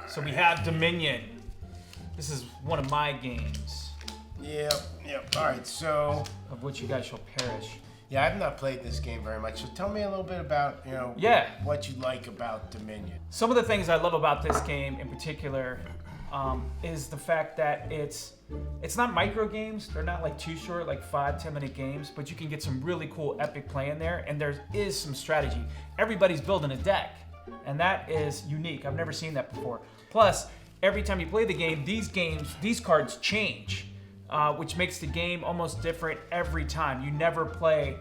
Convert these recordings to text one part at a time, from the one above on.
So we have Dominion. This is one of my games. Yep. All right, so Of which you guys shall perish. yeah, I've not played this game very much. So tell me a little bit about what you like about Dominion. Some of the things I love about this game in particular is the fact that it's not micro games. They're not like too short, like 5-10 minute games, but you can get some really cool epic play in there, and there is some strategy. Everybody's building a deck, and that is unique. I've never seen that before. Plus, every time you play the game, these cards change, which makes the game almost different every time. You never play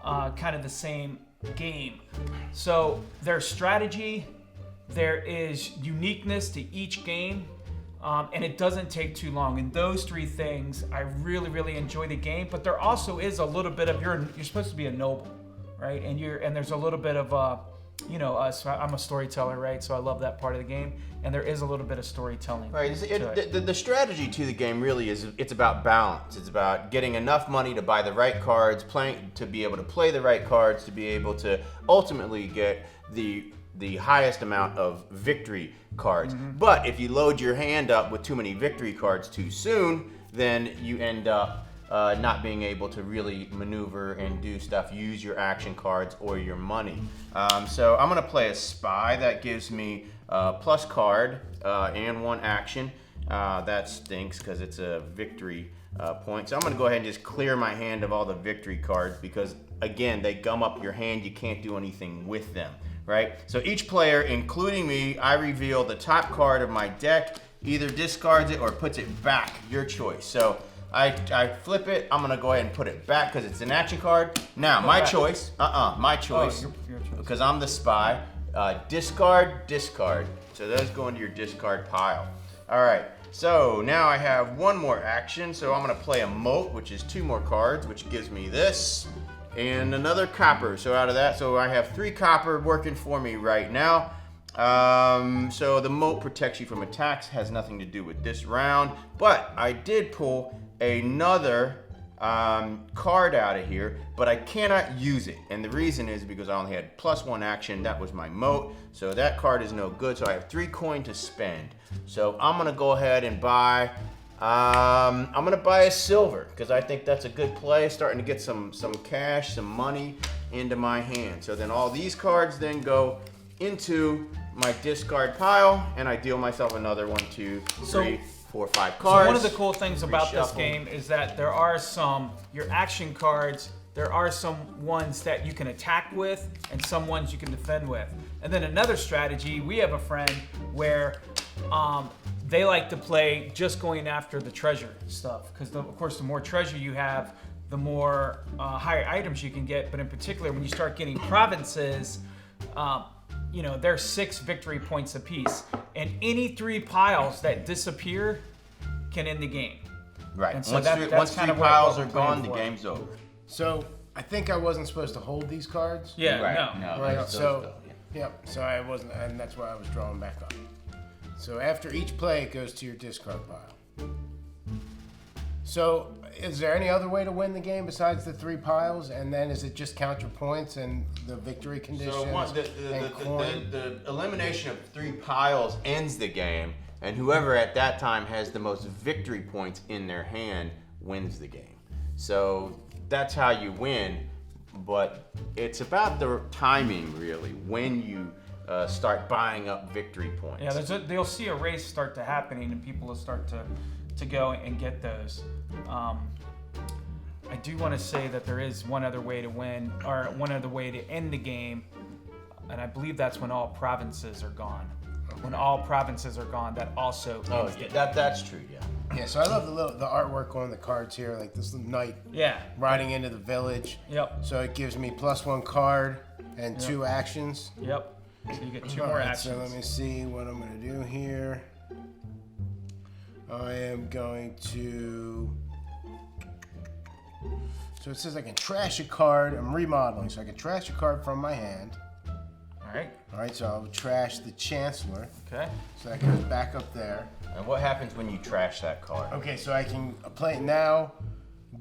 kind of the same game. So there's strategy, there is uniqueness to each game, and it doesn't take too long. And those three things, I really, really enjoy the game. But there also is a little bit of you're supposed to be a noble, right? And there's a little bit of so I'm a storyteller, right? So I love that part of the game, and there is a little bit of storytelling. Right. The strategy to the game really is it's about balance. It's about getting enough money to buy the right cards, to be able to play the right cards, to be able to ultimately get the highest amount of victory cards. Mm-hmm. But if you load your hand up with too many victory cards too soon, then you end up not being able to really maneuver and do stuff, use your action cards or your money. So I'm gonna play a spy. That gives me plus card and one action. That stinks because it's a victory point. So I'm gonna go ahead and just clear my hand of all the victory cards because again, they gum up your hand. You can't do anything with them, right? So each player, including me, I reveal the top card of my deck, either discards it or puts it back, your choice. So I flip it. I'm gonna go ahead and put it back because it's an action card. Now my choice, my choice, your choice. Because I'm the spy. Discard. So those go into your discard pile. All right. So now I have one more action. So I'm gonna play a moat, which is 2 more cards, which gives me this and another copper. So out of that, so I have 3 copper working for me right now. So the moat protects you from attacks, has nothing to do with this round, but I did pull another card out of here, but I cannot use it. And the reason is because I only had +1 action. That was my moat. So that card is no good. So I have 3 coin to spend. So I'm gonna go ahead and buy, I'm gonna buy a silver because I think that's a good play. Starting to get some cash, some money into my hand. So then all these cards then go into my discard pile, and I deal myself another 1, 2, 3, 4, 5 cards. So one of the cool things about this game is that there are your action cards, there are some ones that you can attack with and some ones you can defend with. And then another strategy, we have a friend where they like to play just going after the treasure stuff. Because of course the more treasure you have, the more higher items you can get. But in particular, when you start getting provinces, they're 6 victory points apiece, and any 3 piles that disappear can end the game. Right. And so once 3 piles are gone, the game's over. So I think I wasn't supposed to hold these cards. Yeah. Right. No. Right. So so I wasn't, and that's why I was drawing back up. So after each play, it goes to your discard pile. So is there any other way to win the game besides the 3 piles? And then is it just count your points and the victory conditions? So the elimination of 3 piles ends the game, and whoever at that time has the most victory points in their hand wins the game. So that's how you win, but it's about the timing really when you start buying up victory points. Yeah, you'll see a race start to happening, and people will start to go and get those. I do want to say that there is one other way to win, or one other way to end the game, and I believe that's when all provinces are gone. When all provinces are gone, that also ends the game. That's true. Yeah. Yeah, so I love the artwork on the cards here, like this knight riding into the village. Yep. So it gives me +1 card and 2 actions. Yep. So you get 2 more actions. So let me see what I'm going to do here. I am going to... So it says I can trash a card. I'm remodeling, so I can trash a card from my hand. All right, so I'll trash the Chancellor. Okay. So that goes back up there. And what happens when you trash that card? Okay, so I can play it now,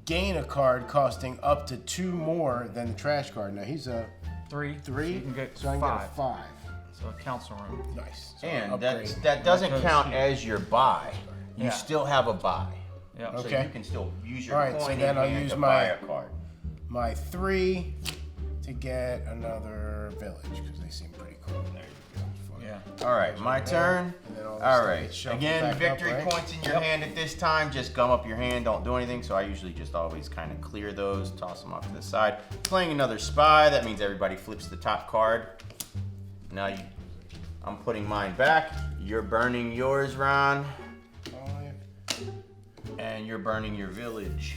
gain a card costing up to 2 more than the trash card. Now he's a 3. So you can get 5. So a council room. Nice. So And upgrade. that doesn't goes count here. as your buy. You Yeah. still have a buy. Yeah. So Okay. you can still use your Alright, coin so in then I'll hand use to my- buy a card. my 3 to get another village because they seem pretty cool. There you go. Yeah. All right, my turn. And then all this All stuff right. gets shuffled Again, back up, victory right? points in your hand at this time. Just gum up your hand. Don't do anything. So I usually just always kind of clear those, toss them off to the side. Playing another spy. That means everybody flips the top card. Now I'm putting mine back. You're burning yours, Ron, 5. and you're burning your village.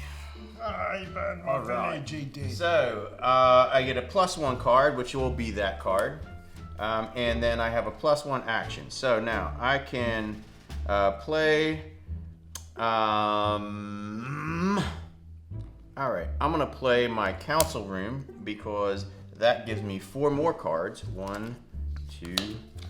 I burned my All right. village, GD. So I get a +1 card, which will be that card. And then I have a +1 action. So now I can play. All right, I'm gonna play my council room because that gives me 4 more cards. 1, 2.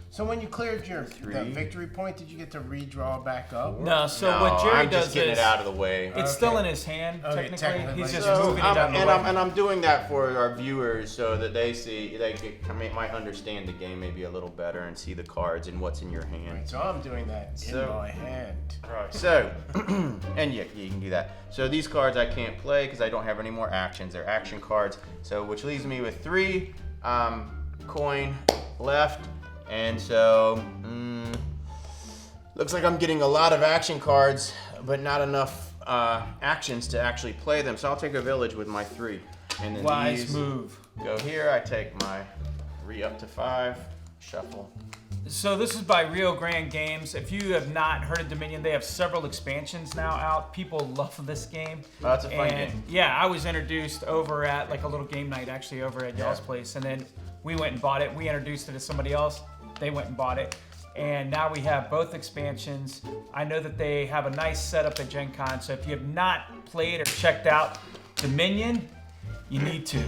So when you cleared your 3. that victory point, did you get to redraw back up? No. So No, what Jerry I'm does just getting is it out of the way. it's Okay. still in his hand. Okay, Technically, technically, he's just so moving it out of the way. I'm doing that for our viewers so that they see, might understand the game maybe a little better and see the cards and what's in your hand. Right, so I'm doing that So- in my hand. Right. So, and yeah, you can do that. So these cards I can't play because I don't have any more actions. They're action cards. So which leaves me with 3 coin left, and so looks like I'm getting a lot of action cards, but not enough actions to actually play them. So I'll take a village with my 3, and then Wise these move. go here. I take my up to 5, shuffle. So this is by Rio Grande Games. If you have not heard of Dominion, they have several expansions now out. People love this game. Oh, that's a fun And game. yeah, I was introduced over at like a little game night actually over at y'all's place, and then we went and bought it. We introduced it to somebody else. They went and bought it, and now we have both expansions. I know that they have a nice setup at Gen Con, so if you have not played or checked out Dominion, you need to.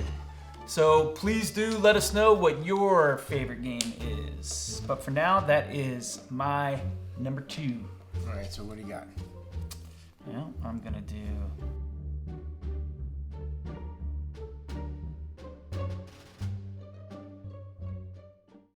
So please do let us know what your favorite game is. But for now, that is my number 2. All right, so what do you got? Well, I'm gonna do